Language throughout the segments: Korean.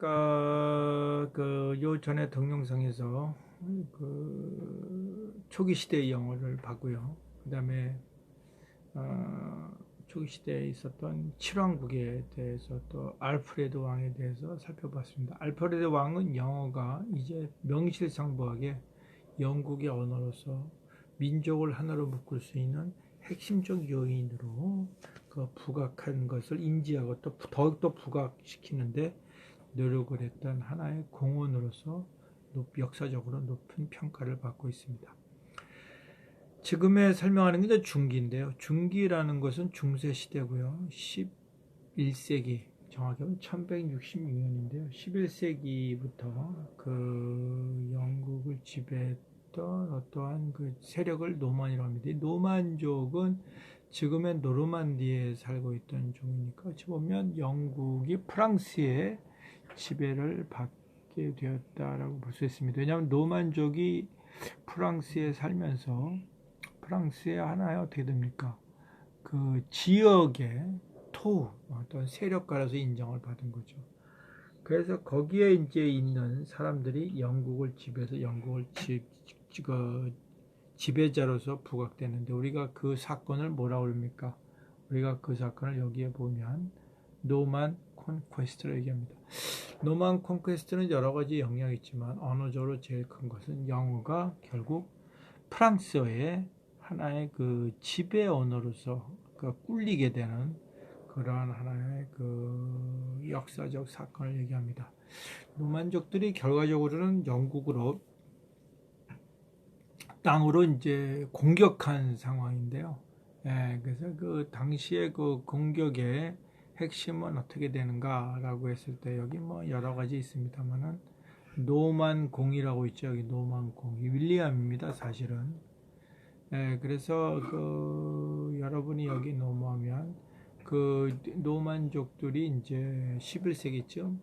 아까 요 전에 동영상에서 초기 시대의 영어를 봤고요. 그다음에 초기 시대에 있었던 칠왕국에 대해서 또 알프레드 왕에 대해서 살펴봤습니다. 알프레드 왕은 영어가 이제 명실상부하게 영국의 언어로서 민족을 하나로 묶을 수 있는 핵심적 요인으로 부각한 것을 인지하고 또 더욱더 부각시키는데 노력을 했던 하나의 공헌으로서 역사적으로 높은 평가를 받고 있습니다. 지금에 설명하는 게 중기인데요. 중기라는 것은 중세 시대고요. 11세기, 정확히 하면 1166년인데요. 11세기부터 영국을 지배했던 어떠한 세력을 노만이라고 합니다. 이 노만족은 지금의 노르만디에 살고 있던 종이니까 어찌 보면 영국이 프랑스의 지배를 받게 되었다라고 볼 수 있습니다. 왜냐하면 노만족이 프랑스에 살면서 프랑스의 하나의 어떻게 됩니까? 지역의 토우, 어떤 세력가로서 인정을 받은 거죠. 그래서 거기에 이제 있는 사람들이 영국을 지배해서 영국을 지배자로서 부각되는데 우리가 그 사건을 뭐라고 그럽니까? 우리가 그 사건을 여기에 보면 노만 콘퀘스트로 얘기합니다. 노만 콘퀘스트는 여러 가지 영향이 있지만 언어적으로 제일 큰 것은 영어가 결국 프랑스어의 하나의 지배 언어로서 꿀리게 되는 그러한 하나의 역사적 사건을 얘기합니다. 노만족들이 결과적으로는 영국으로 땅으로 이제 공격한 상황인데요. 예, 그래서 당시의 공격의 핵심은 어떻게 되는가라고 했을 때 여기 뭐 여러 가지 있습니다만은 노만공이라고 있죠. 여기 노만공 윌리엄입니다. 사실은. 예, 그래서 여러분이 여기 넘어오면 노만족들이 이제 11세기쯤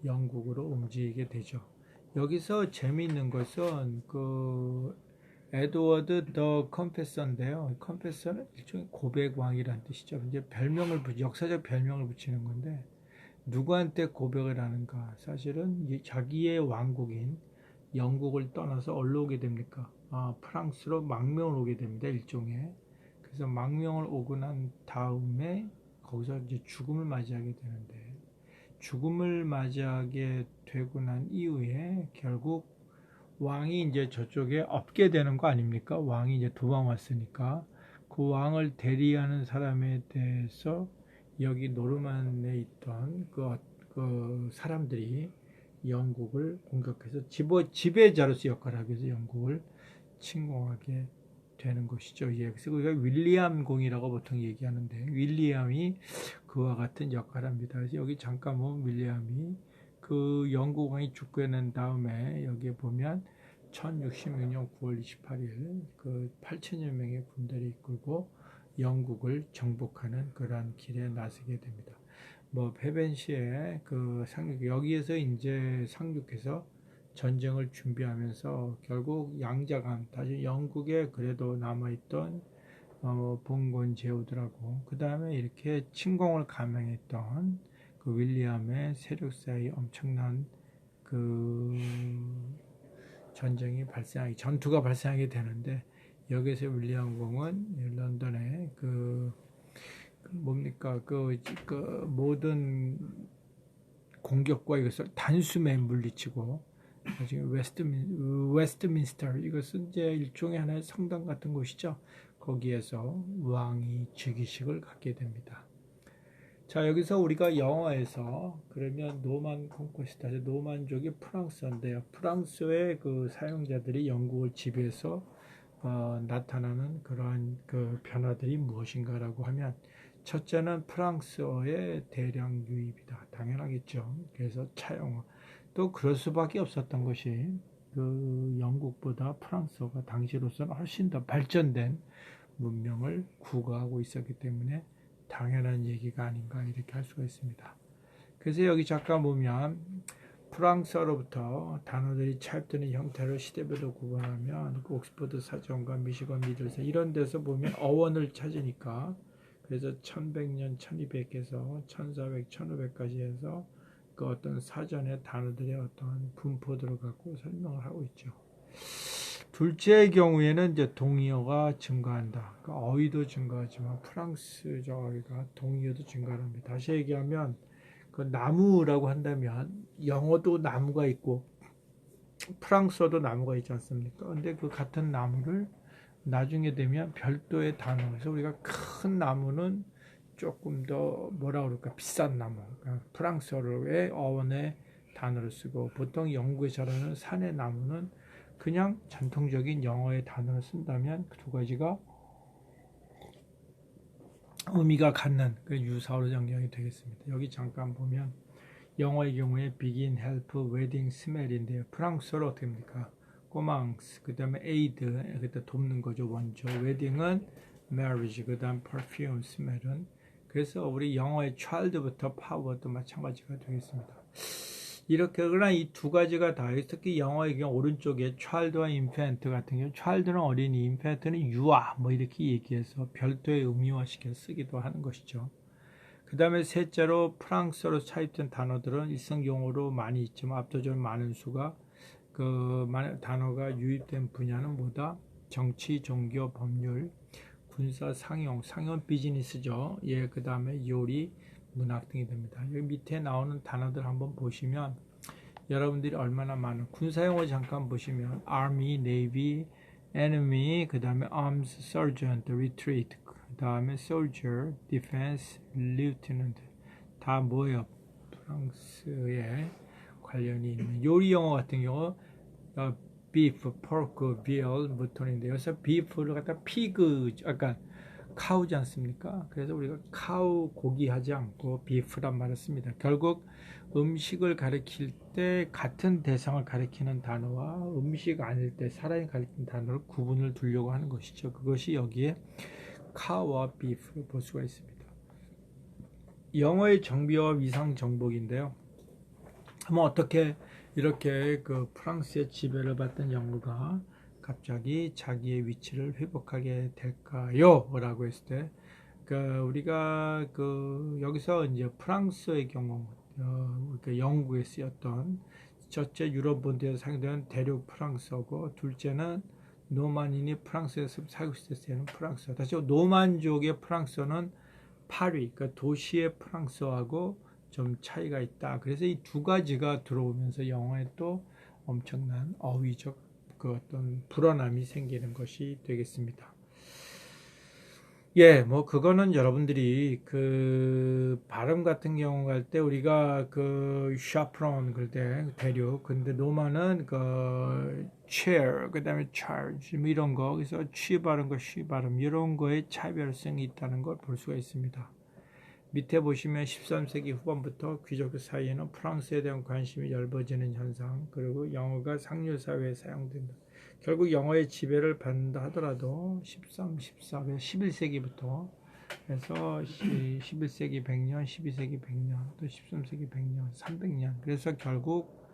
영국으로 움직이게 되죠. 여기서 재미있는 것은 에드워드 더 컨페서인데요. 컨페서는 일종의 고백왕이라는 뜻이죠. 이제 역사적 별명을 붙이는 건데 누구한테 고백을 하는가? 사실은 자기의 왕국인 영국을 떠나서 어디로 오게 됩니까? 프랑스로 망명을 오게 됩니다. 일종의. 그래서 망명을 오고 난 다음에 거기서 이제 죽음을 맞이하게 되는데 죽음을 맞이하게 되고 난 이후에 결국 왕이 이제 저쪽에 없게 되는 거 아닙니까? 왕이 이제 도망 왔으니까 그 왕을 대리하는 사람에 대해서 여기 노르만에 있던 그 사람들이 영국을 공격해서 지배자로서 역할을 하기 위해서 영국을 침공하게 되는 것이죠. 예, 그래서 우리가 윌리엄 공이라고 보통 얘기하는데 윌리엄이 그와 같은 역할을 합니다. 그래서 여기 잠깐 보면 윌리엄이 영국 왕이 죽고 난 다음에 여기에 보면 1066년 9월 28일 8천여 명의 군대를 이끌고 영국을 정복하는 그러한 길에 나서게 됩니다. 페벤시의 상륙, 여기에서 이제 상륙해서 전쟁을 준비하면서 결국 양자간, 다시 영국에 그래도 남아있던 봉건 제후들하고 그 다음에 이렇게 침공을 감행했던 윌리엄의 세력 사이 엄청난 전투가 발생하게 되는데 여기서 윌리엄 공은 런던의 모든 공격과 이것을 단숨에 물리치고 지금 웨스트민스터 이것은 이제 일종의 하나의 성당 같은 곳이죠. 거기에서 왕이 즉위식을 갖게 됩니다. 자, 여기서 우리가 영어에서 그러면 노만 콘퀘스트, 노만족이 프랑스인데요. 프랑스의 사용자들이 영국을 지배해서 나타나는 그러한 변화들이 무엇인가라고 하면 첫째는 프랑스어의 대량 유입이다. 당연하겠죠. 그래서 차용어. 또 그럴 수밖에 없었던 것이 영국보다 프랑스어가 당시로서는 훨씬 더 발전된 문명을 구가하고 있었기 때문에 당연한 얘기가 아닌가 이렇게 할 수가 있습니다. 그래서 여기 잠깐 보면 프랑스어로부터 단어들이 차입되는 형태를 시대별로 구분하면 옥스퍼드 사전과 미시건 미들센 이런 데서 보면 어원을 찾으니까 그래서 1100년 1200에서 1400, 1500까지 해서 그 어떤 사전의 단어들의 어떤 분포들을 갖고 설명을 하고 있죠. 둘째의 경우에는 이제 동의어가 증가한다. 그러니까 어휘도 증가하지만 프랑스적 어휘가 동의어도 증가합니다. 다시 얘기하면 그 나무라고 한다면 영어도 나무가 있고 프랑스어도 나무가 있지 않습니까? 근데 그 같은 나무를 나중에 되면 별도의 단어에서 우리가 큰 나무는 조금 더 뭐라 그럴까 비싼 나무, 그러니까 프랑스어의 어원의 단어를 쓰고 보통 영국에서는 산의 나무는 그냥 전통적인 영어의 단어를 쓴다면 그 두 가지가 의미가 같는 그 유사어로 정리하게 되겠습니다. 여기 잠깐 보면 영어의 경우에 begin, help, wedding, smell인데요. 프랑스어로 어떻게 됩니까? 꼬망스, 그 다음에 aid, 그때 돕는 거죠. 원조. wedding은 marriage, 그 다음 perfume, smell은. 그래서 우리 영어의 child부터 power도 마찬가지가 되겠습니다. 이렇게 그러나 이 두 가지가 다 특히 영어의 경우 오른쪽에 child와 infant 같은 경우 child는 어린이, infant는 유아 뭐 이렇게 얘기해서 별도의 의미화시켜 쓰기도 하는 것이죠. 그 다음에 셋째로 프랑스어로 차입된 단어들은 일성용어로 많이 있지만 압도적으로 많은 수가 그 단어가 유입된 분야는 뭐다? 정치, 종교, 법률, 군사, 상용, 상용 비즈니스죠. 예, 그 다음에 요리, 문학 등이 됩니다. 여기 밑에 나오는 단어들 한번 보시면 여러분들이 얼마나 많은 군사용어 잠깐 보시면 Army, Navy, Enemy, 그 다음에 Arms, Sergeant, Retreat, 그 다음에 Soldier, Defense, Lieutenant 다 뭐예요? 프랑스에 관련이 있는 요리 영어 같은 경우 beef, pork, veal, mutton인데 여기서 beef를 갖다 pig, 아까 카우지 않습니까? 그래서 우리가 카우 고기 하지 않고 beef란 말을 씁니다. 결국 음식을 가리킬 때 같은 대상을 가리키는 단어와 음식 아닐 때 사람이 가리키는 단어를 구분을 두려고 하는 것이죠. 그것이 여기에 카우와 beef를 볼 수가 있습니다. 영어의 정비와 위상 정복인데요. 뭐 어떻게 이렇게 그 프랑스의 지배를 받던 영어가 갑자기 자기의 위치를 회복하게 될까요? 라고 했을 때, 우리가 여기서 이제 프랑스의 경우, 영국에 쓰였던 첫째 유럽 본토에서 사용되는 대륙 프랑스어고, 둘째는 노만인이 프랑스에서 살고 있을 때 쓰는 프랑스어. 다시 노만족의 프랑스어는 파리, 그러니까 도시의 프랑스어하고 좀 차이가 있다. 그래서 이 두 가지가 들어오면서 영어에 또 엄청난 어휘적 그 어떤 불안함이 생기는 것이 되겠습니다. 예, 뭐 그거는 여러분들이 그 발음 같은 경우 갈 때 우리가 그 샤프론 그럴 때 대륙, 근데 노마는 그 chair, 그다음에 charge 뭐 이런 거, 그래서 취 발음과 쉬 발음 이런 거에 차별성이 있다는 걸 볼 수가 있습니다. 밑에 보시면 13세기 후반부터 귀족 사이에는 프랑스에 대한 관심이 넓어지는 현상, 그리고 영어가 상류 사회에 사용된다. 결국 영어의 지배를 받는다 하더라도 13, 14, 11세기부터 해서 11세기 100년, 12세기 100년, 또 13세기 100년, 300년. 그래서 결국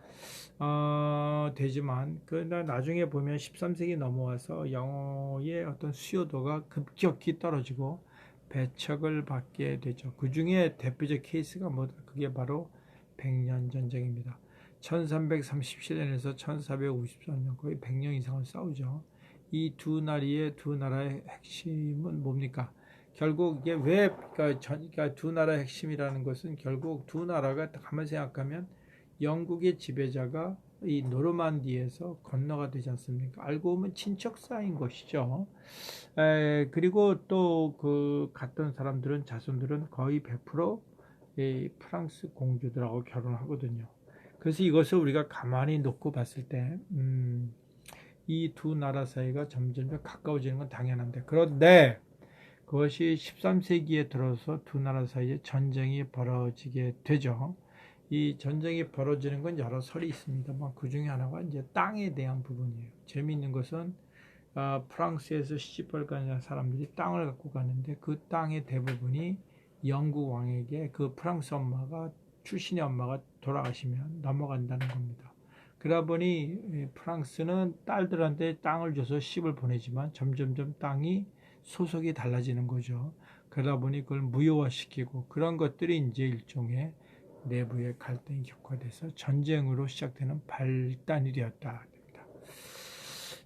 되지만 나중에 보면 13세기 넘어와서 영어의 어떤 수요도가 급격히 떨어지고 배척을 받게 되죠. 그 중에 대표적 케이스가 뭐다? 그게 바로 백년 전쟁입니다. 1337년에서 1454년 거의 100년 이상을 싸우죠. 이 두 나라의 핵심은 뭡니까? 결국 이게 왜 그러니까 두 나라의 핵심이라는 것은 결국 두 나라가 가만히 생각하면 영국의 지배자가 이 노르만디에서 건너가 되지 않습니까? 알고 보면 친척 사이인 것이죠. 그리고 또 그 갔던 사람들은 자손들은 거의 100% 프랑스 공주들하고 결혼하거든요. 그래서 이것을 우리가 가만히 놓고 봤을 때, 이 두 나라 사이가 점점 가까워지는 건 당연한데, 그런데 그것이 13세기에 들어서 두 나라 사이에 전쟁이 벌어지게 되죠. 이 전쟁이 벌어지는 건 여러 설이 있습니다만 그 중에 하나가 이제 땅에 대한 부분이에요. 재미있는 것은 프랑스에서 시집을 가는 사람들이 땅을 갖고 가는데 그 땅의 대부분이 영국 왕에게 그 프랑스 엄마가 출신의 엄마가 돌아가시면 넘어간다는 겁니다. 그러다 보니 프랑스는 딸들한테 땅을 줘서 시집을 보내지만 점점점 땅이 소속이 달라지는 거죠. 그러다 보니 그걸 무효화시키고 그런 것들이 이제 일종의 내부의 갈등이 격화돼서 전쟁으로 시작되는 발단이 되었다.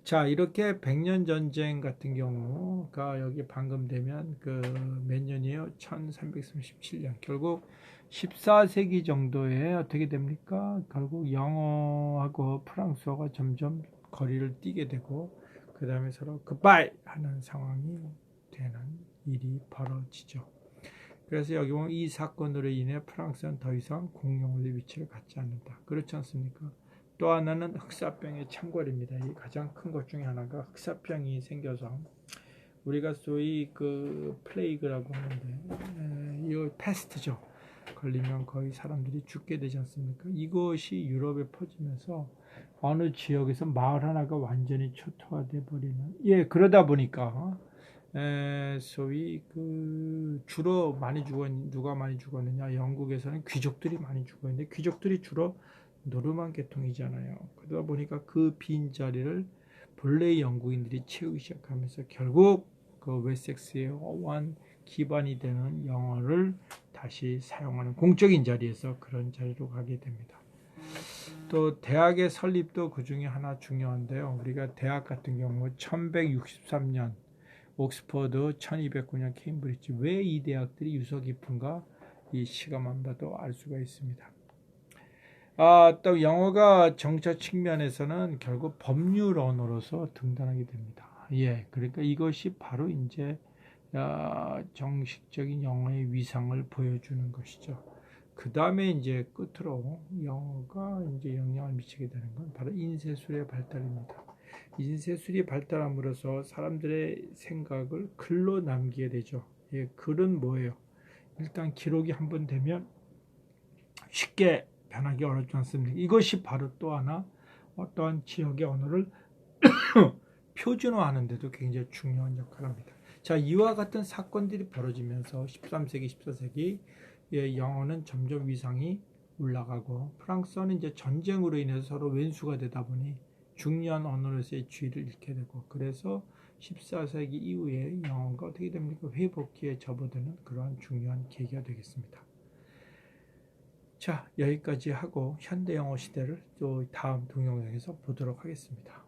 자, 이렇게 백년 전쟁 같은 경우가 여기 방금 되면 그 몇 년이에요? 1337년. 결국 14세기 정도에 어떻게 됩니까? 결국 영어하고 프랑스어가 점점 거리를 띄게 되고 그 다음에 서로 굿바이 하는 상황이 되는 일이 벌어지죠. 그래서 여기 보면 이 사건으로 인해 프랑스는 더 이상 공용의 위치를 갖지 않는다. 그렇지 않습니까? 또 하나는 흑사병의 창궐입니다. 이 가장 큰 것 중에 하나가 흑사병이 생겨서 우리가 소위 그 플레이그라고 하는데 이거 패스트죠. 걸리면 거의 사람들이 죽게 되지 않습니까? 이것이 유럽에 퍼지면서 어느 지역에서 마을 하나가 완전히 초토화돼 버리는 그러다 보니까 소위 그 주로 많이 누가 많이 죽었느냐? 영국에서는 귀족들이 많이 죽었는데 귀족들이 주로 노르만 계통이잖아요. 그러다 보니까 그 빈자리를 본래 영국인들이 채우기 시작하면서 결국 그 웨섹스의 원 기반이 되는 영어를 다시 사용하는 공적인 자리에서 그런 자리로 가게 됩니다. 또 대학의 설립도 그 중에 하나 중요한데요. 우리가 대학 같은 경우 1163년 옥스퍼드, 1209년 케임브리지. 왜 이 대학들이 유서 깊은가? 이 시가만 봐도 알 수가 있습니다. 또 영어가 정책 측면에서는 결국 법률 언어로서 등단하게 됩니다. 그러니까 이것이 바로 이제 정식적인 영어의 위상을 보여주는 것이죠. 그 다음에 이제 끝으로 영어가 이제 영향을 미치게 되는 건 바로 인쇄술의 발달입니다. 인쇄술이 발달함으로써 사람들의 생각을 글로 남기게 되죠. 글은 뭐예요? 일단 기록이 한번 되면 쉽게 변하기 어렵지 않습니까? 이것이 바로 또 하나 어떠한 지역의 언어를 표준화하는 데도 굉장히 중요한 역할을 합니다. 자, 이와 같은 사건들이 벌어지면서 13세기, 14세기 영어는 점점 위상이 올라가고 프랑스어는 이제 전쟁으로 인해서 서로 왼수가 되다 보니 중요한 언어로서의 지위를 잃게 되고 그래서 14세기 이후에 영어가 어떻게 됩니까? 회복기에 접어드는 그러한 중요한 계기가 되겠습니다. 자, 여기까지 하고 현대 영어 시대를 또 다음 동영상에서 보도록 하겠습니다.